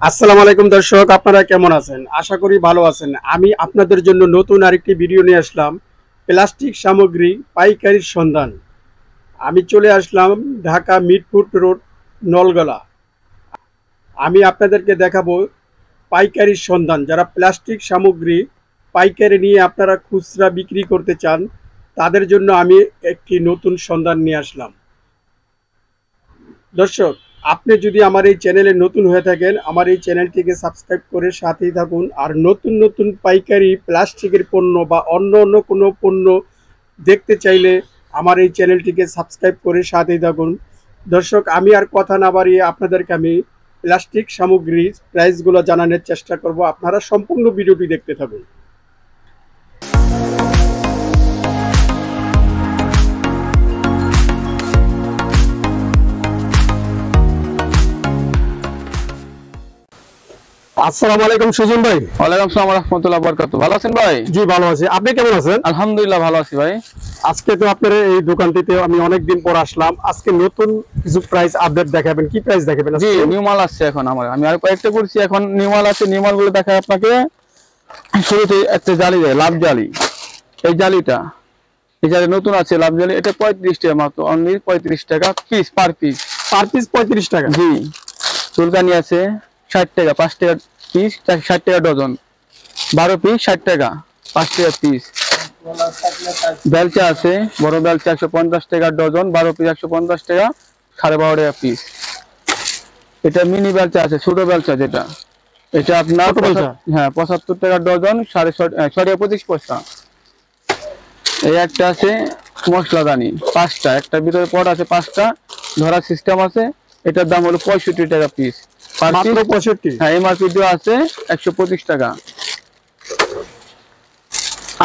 আসসালামু আলাইকুম দর্শক, আপনারা কেমন আছেন? আশা করি ভালো আছেন। আমি আপনাদের জন্য নতুন আরেকটি ভিডিও নিয়ে আসলাম। প্লাস্টিক সামগ্রী পাইকারির সন্ধান। আমি চলে আসলাম ঢাকা মিরপুর রোড, নলগলা। আমি আপনাদেরকে দেখাবো পাইকারির সন্ধান। যারা প্লাস্টিক সামগ্রী পাইকারি নিয়ে আপনারা খুচরা বিক্রি করতে চান, তাদের জন্য আমি একটি নতুন সন্ধান নিয়ে আসলাম। দর্শক, আপনি যদি আমার এই চ্যানেলে নতুন হয়ে থাকেন, আমার এই চ্যানেলটিকে সাবস্ক্রাইব করে সাথেই থাকুন। আর নতুন নতুন পাইকারি প্লাস্টিকের পণ্য বা অন্য অন্য কোনো পণ্য দেখতে চাইলে আমার এই চ্যানেলটিকে সাবস্ক্রাইব করে সাথেই থাকুন। দর্শক, আমি আর কথা না বাড়িয়ে আপনাদেরকে আমি প্লাস্টিক সামগ্রীর প্রাইসগুলো জানানোর চেষ্টা করব। আপনারা সম্পূর্ণ ভিডিওটি দেখতে থাকুন। আসসালামু আলাইকুম সুজন ভাই। ওয়ালাইকুম আসসালাম ওয়া রাহমাতুল্লাহি ওয়া বারাকাতুহু। ভালো আছেন ভাই? জি ভালো আছি, আপনি কেমন আছেন? আলহামদুলিল্লাহ ভালো আছি ভাই। আজকে তো আপনার এই দোকানটিতে আমি অনেকদিন পর আসলাম। আজকে নতুন কিছু প্রাইস আপডেট দেখাবেন। কি প্রাইস দেখাবেন জি, আজকে? নিউ মাল আসছে এখন আমি আর কয়েকটা করছি, এখন নিউ মাল আছে। নিউ মালগুলো দেখাই আপনাকে। শুরুতে একটা জালি দেয়, লাভ জালি। এই জালি নতুন আছে, লাভ জালি। এটা 35 টাকা মাত্র, অনলি 35 টাকা piece, per piece. Per piece 35 টাকা? জি। চুলকানি আছে 60 টাকা, 5 টাকা পিস, 60 টাকা ডজন। 12 পিস 60 টাকা, 5 টাকা পিস। বেলচা আছে, বড় বেলচা 150 টাকা ডজন, 12 পিস 150 টাকা, 12.5 টাকা পিস। এটা মিনি বেলচা আছে, ছোট বেলচা যেটা, এটা আপনার হ্যাঁ 75 টাকা ডজন, 6.25 পয়সা। এই একটা আছে মশলাদানি, 5টা, একটা ভিতরে পট আছে, 5টা ধরার সিস্টেম আছে। এটার দাম হলো 65 টাকা পিস। মাত্র 65? হ্যাঁ, এমআরপি দেওয়া আছে 125 টাকা।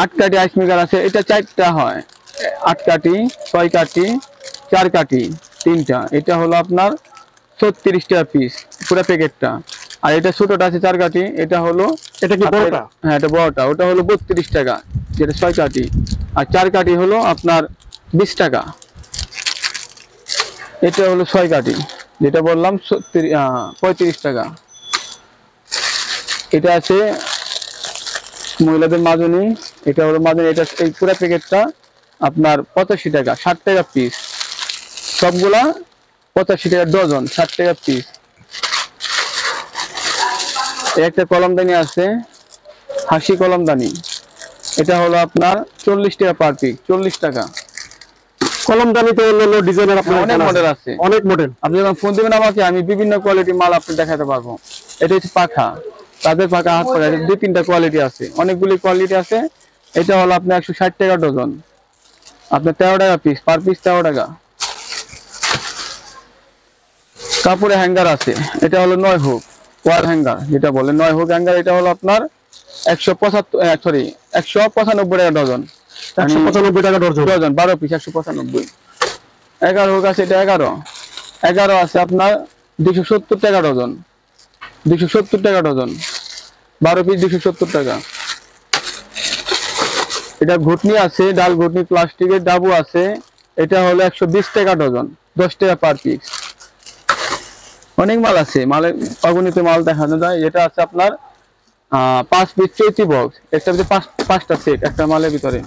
8 কাঠি আইস মেকার আছে, এটা 4টা হয়, 8 কাঠি, 6 কাঠি, 4 কাঠি, 3টা। এটা হলো আপনার 36 টাকা পিস পুরো প্যাকেটটা। আর এটা ছোটটা আছে 4 কাঠি, এটা হলো, এটা কি বড়টা? হ্যাঁ এটা বড়টা, ওটা হলো 32 টাকা, যেটা 6 কাঠি। আর 4 কাঠি হলো আপনার 20 টাকা। এটা হলো 6 কাঠি, যেটা বললাম 35 টাকা। এটা আছে মহিলাদের মাজনি, এটা হলো মাজনি। এটা এই পুরো প্যাকেটটা আপনার 85 টাকা, 60 টাকা পিস। সবগুলা 85 টাকা ডজন, 60 টাকা পিস। একটা কলমদানি আছে, হাসি কলমদানি। এটা হলো আপনার 40 টাকা পার পিস, 40 টাকা। কলমদানিতে অন্য ডিজাইনের আপনার অনেক মডেল আছে, অনেক মডেল। আপনি যখন ফোন দিবেন আমাকে, আমি বিভিন্ন কোয়ালিটি মাল আপনি দেখাতে পারবো। এটা হচ্ছে পাখা, তাদের পাখা, হাত পাখা, 2-3টা কোয়ালিটি আছে, অনেকগুলি কোয়ালিটি আছে। এটা হলো আপনার 160 টাকা ডজন, আপনার 13 টাকা পিস, পার পিস 13 টাকা। কাপড়ে হ্যাঙ্গার আছে, এটা হলো 9 হুক ওয়াল হ্যাঙ্গার, যেটা বলে 9 হুক হ্যাঙ্গার। এটা হলো আপনার 195 টাকা ডজন। 195 টাকা ডজন? Dozen, 12 piece 195। 11 হুক আছে, এটা 11 আছে আপনার 270 টাকা ডজন, 270 টাকা ডজন, 12 পিস 270 টাকা। এটা ঘুটনি আছে, ডাল ঘুটনি, প্লাস্টিকের ডাবু আছে। এটা হলো 120 টাকা ডজন, 10 টাকা পার পিস। অনেক মাল আছে, মালের অগণিত মাল দেখানো যায়। এটা আছে আপনার 5 পিস চৈতি বক্স, একটা ভিতরে 5টা সেট একটা মালের ভিতরে।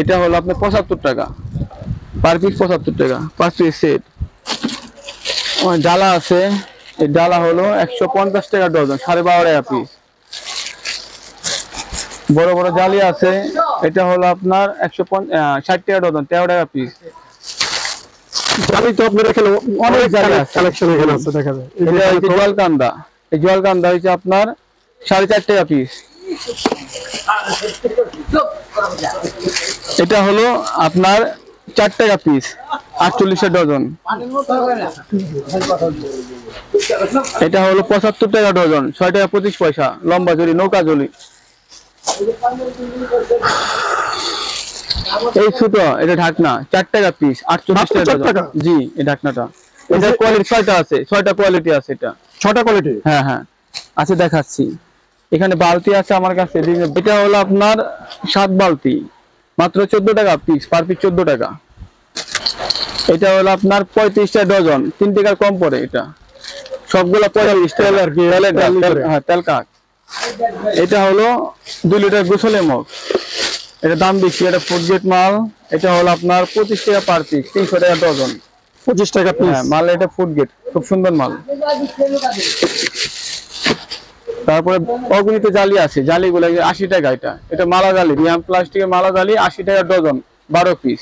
এটা হলো আপনার 75 টাকা পার পিস, 75 টাকা 5 পিস সেট। ডালা আছে, এই ডালা হলো 150 টাকা ডজন, 12.5 টাকা পিস। বড় বড় জালি আছে, এটা হলো আপনার 160 টাকা ডজন, 13 টাকা পিস। জানি তো আপনারা এখানে অনেক কালেকশন এখানে আছে, দেখা যায়। এটা হচ্ছে জলকান্দা, এই জলকান্দা হচ্ছে আপনার 4.5 টাকা পিস। এটা হলো আপনার 4 টাকা পিস, 48 ডজন। এটা হলো 75 টাকা ডজন, 6 টাকা 25 পয়সা। লম্বা জলি, নৌকা জলি। এই ছোট, এটা ঢাকনা 4 টাকা পিস, 48 টাকা। জি, এই ঢাকনাটা, এটা কোয়ালিটি 6টা আছে, 6টা কোয়ালিটি আছে। এটা 6টা কোয়ালিটি? হ্যাঁ হ্যাঁ আছে, দেখাচ্ছি। এখানে বালতি আছে আমার কাছে। এটা হলো আপনার 7 বালতি, মাত্র 14 টাকা পিস, পার পিস 14 টাকা। এটা হলো আপনার 35 টাকা ডজন, 3 টাকা কম পড়ে। এটা সবগুলা 45 তেল আর কি, হ্যাঁ তেল কাক। এটা হলো 2 লিটার গোসলের মগ, এটা দাম বেশি, এটা ফুড গ্রেড মাল। এটা হলো আপনার 25 টাকা পার পিস, 300 টাকা ডজন। 25 টাকা পিস। হ্যাঁ মাল এটা ফুড গ্রেড, খুব সুন্দর মাল। তারপরে অগণিত জালি আছে, জালিগুলো 80 টাকা। এটা এটা মালা জালি, বিয়াম প্লাস্টিকের মালা জালি, 80 টাকা ডজন, 12 পিস।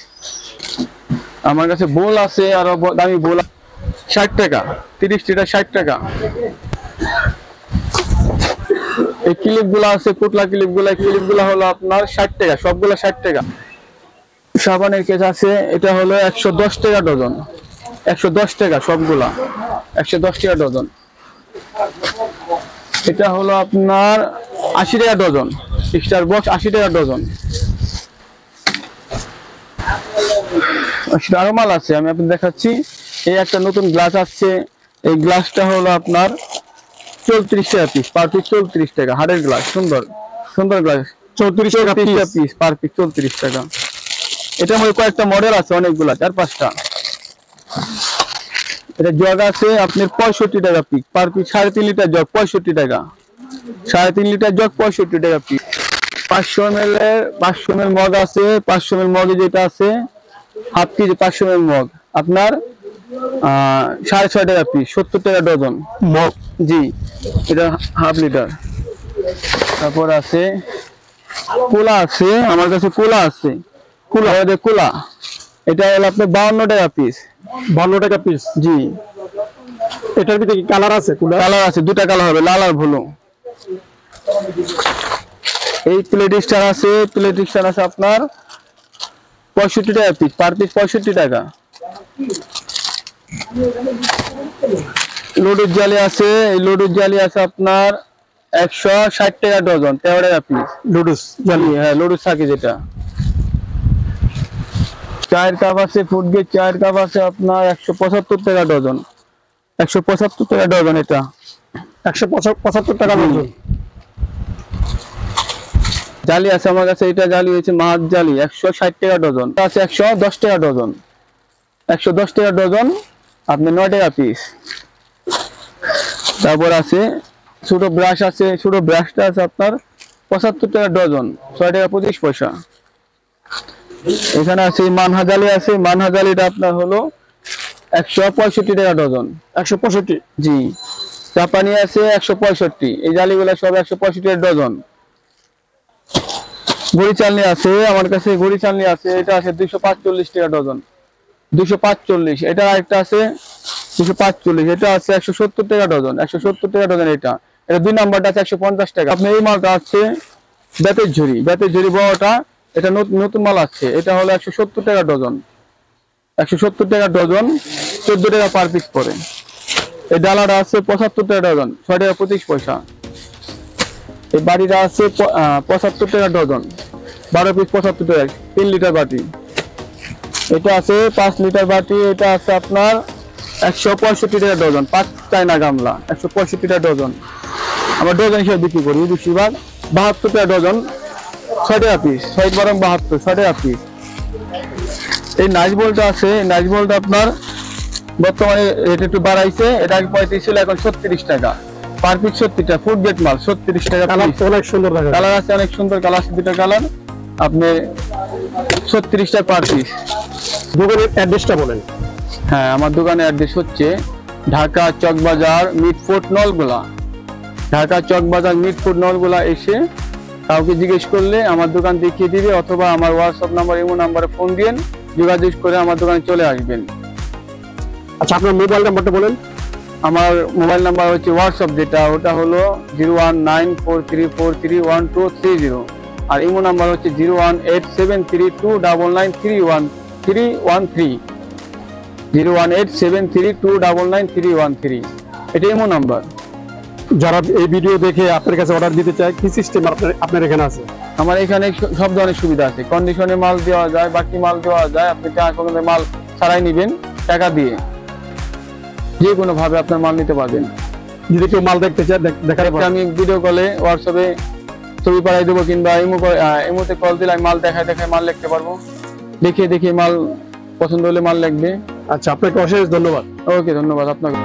আমার কাছে বোল আছে, আর দামি বোল 60 টাকা, 30 লিটার 60 টাকা। এই ক্লিপ গুলা আছে, পুতলা ক্লিপ গুলা হলো আপনার 60 টাকা, সবগুলা 60 টাকা। সাবানের কেস আছে, এটা হলো 110 টাকা ডজন, 110 টাকা সবগুলা, 110 টাকা ডজন। এটা হলো আপনার 80 টাকা ডজন, স্টার বক্স 80 টাকা ডজন। আরো মাল আছে, আমি আপনাদের দেখাচ্ছি। এই একটা নতুন গ্লাস আসছে, এই গ্লাসটা হলো আপনার 34 টাকা পিস, পার পিস 34 টাকা। হাড়ের গ্লাস, সুন্দর সুন্দর গ্লাস, 34 টাকা পিস, পার পিস 34 টাকা। এটা মধ্যে কয়েকটা মডেল আছে, অনেকগুলা, 4-5টা। এটা জগ আছে আপনার 65 টাকা piece, per piece 3.5 litre jug 65 টাকা, 3.5 লিটার জগ 65 টাকা পিস। 500 ml এর 500 ml মগ আছে, 500 ml মগে যেটা আছে হাফ কেজি 500 ml মগ আপনার 6.5 টাকা পিস, 70 টাকা ডজন মগ। জি, এটা হাফ লিটার। তারপর আছে কোলা আছে, আমার কাছে কোলা আছে, কোলা এটা হলো আপনার 52 টাকা পিস, 52 টাকা পিস। জি। এটার ভিতরে কি কালার আছে? কালার আছে, 2টা কালার হবে, লাল আর ব্লু। এই প্লেট স্টার আছে, আপনার 65 টাকা পিস, পার পিস 65 টাকা। লডুর জালি আছে, এই লডুর জালি আছে আপনার 160 টাকা ডজন, 13 টাকা পিস। লুডুস জালি, হ্যাঁ লডুস থাকে যেটা। চায়ের কাপ আছে, ফুড গ্রেড চায়ের কাপ আছে আপনার 175 টাকা ডজন, 175 টাকা ডজন। এটা 175 টাকা ডজন। জালি আছে আমার কাছে, এটা জালি হয়েছে মাছ জালি, 160 টাকা ডজন আছে, 110 টাকা ডজন, 110 টাকা ডজন, আপনি 9 টাকা পিস। তারপর আছে ছোট ব্রাশ আছে, ছোট ব্রাশটা আছে আপনার 75 টাকা ডজন, 6 টাকা 25 পয়সা। এখানে আছে মানহা জালি আছে, মানহা জালিটা আপনার হলো 165 টাকা ডজন, 165। জি। জাপানি আছে 165, এই জালিগুলা সব 165 টাকা ডজন। গড়ি চালনি আছে আমার কাছে, গড়ি চালনি আছে, এটা আছে 245 টাকা ডজন, 245। এটা আরেকটা আছে 245, এটা আছে 170 টাকা ডজন, 170 টাকা ডজন। এটা 2 নাম্বারটা আছে 150 টাকা। আপনি এই মালটা আছে বেতের ঝুড়ি বড়টা, এটা নতুন মাল আছে, এটা হলো 170 টাকা ডজন, 170 টাকা ডজন, 14 টাকা পার পিস পড়ে। এই ডালাটা আছে 75 টাকা ডজন, 6 টাকা 25 পয়সা। এই বাটিটা আছে 75 টাকা ডজন, 12 পিস 75 টাকা, 3 লিটার বাটি। এটা আছে 5 লিটার বাটি, এটা আছে আপনার 165 টাকা ডজন, 5 চায়না গামলা, 165 টাকা ডজন। আমরা ডজন হিসেবে বিক্রি করি বেশিরভাগ। 72 টাকা ডজন, 6 টাকা পিস, 6 বরং 72, 6 টাকা পিস। এই নাইস বলটা আছে, নাইস বলটা আপনার বর্তমানে রেট একটু বাড়াইছে, এটা আগে 35 ছিল, এখন 36 টাকা পার পিস, 70 টাকা। ফুড গ্রেড মাল, 36 টাকা। অনেক সুন্দর কালার আছে, অনেক সুন্দর কালার আছে, 2টা কালার, আপনি 36 টাকা পার পিস। দোকানের অ্যাড্রেসটা বলেন। হ্যাঁ, আমার দোকানের অ্যাড্রেস হচ্ছে ঢাকা চকবাজার মিটফোর্ট নলগোলা, ঢাকা চকবাজার মিটফোর্ট নলগোলা। এসে কাউকে জিজ্ঞেস করলে আমার দোকান দেখিয়ে দিবে, অথবা আমার হোয়াটসঅ্যাপ নাম্বার, ইমো নাম্বারে ফোন দিন, যোগাযোগ করে আমার দোকানে চলে আসবেন। আচ্ছা, আপনার মোবাইল নাম্বারটা বলেন। আমার মোবাইল নাম্বার হচ্ছে হোয়াটসঅ্যাপ যেটা, ওটা হলো 01943431230, আর ইমো নাম্বার হচ্ছে 01873299313, 01873299313। এটা ইমো নাম্বার। যারা এই ভিডিও দেখে আপনার কাছে অর্ডার দিতে চায়, কি সিস্টেম আপনার এখানে আছে? আমার এখানে সব ধরনের সুবিধা আছে, কন্ডিশনে মাল দেওয়া যায়, বাকি মাল দেওয়া যায়। আপনি মাল ছাড়াই নিবেন টাকা দিয়ে, যে কোনো ভাবে আপনার মাল নিতে পারবেন। যদি কেউ মাল দেখতে চায়, দেখাতে পারবেন। আমি ভিডিও কলে, হোয়াটসঅ্যাপে ছবি পাঠাই দেবো, কিংবা ইমোতে কল দিলে আমি মাল দেখায় মাল লিখতে পারবো, দেখিয়ে মাল পছন্দ হলে মাল লিখবে। আচ্ছা, আপনাকে অশেষ ধন্যবাদ। ওকে, ধন্যবাদ আপনাকে।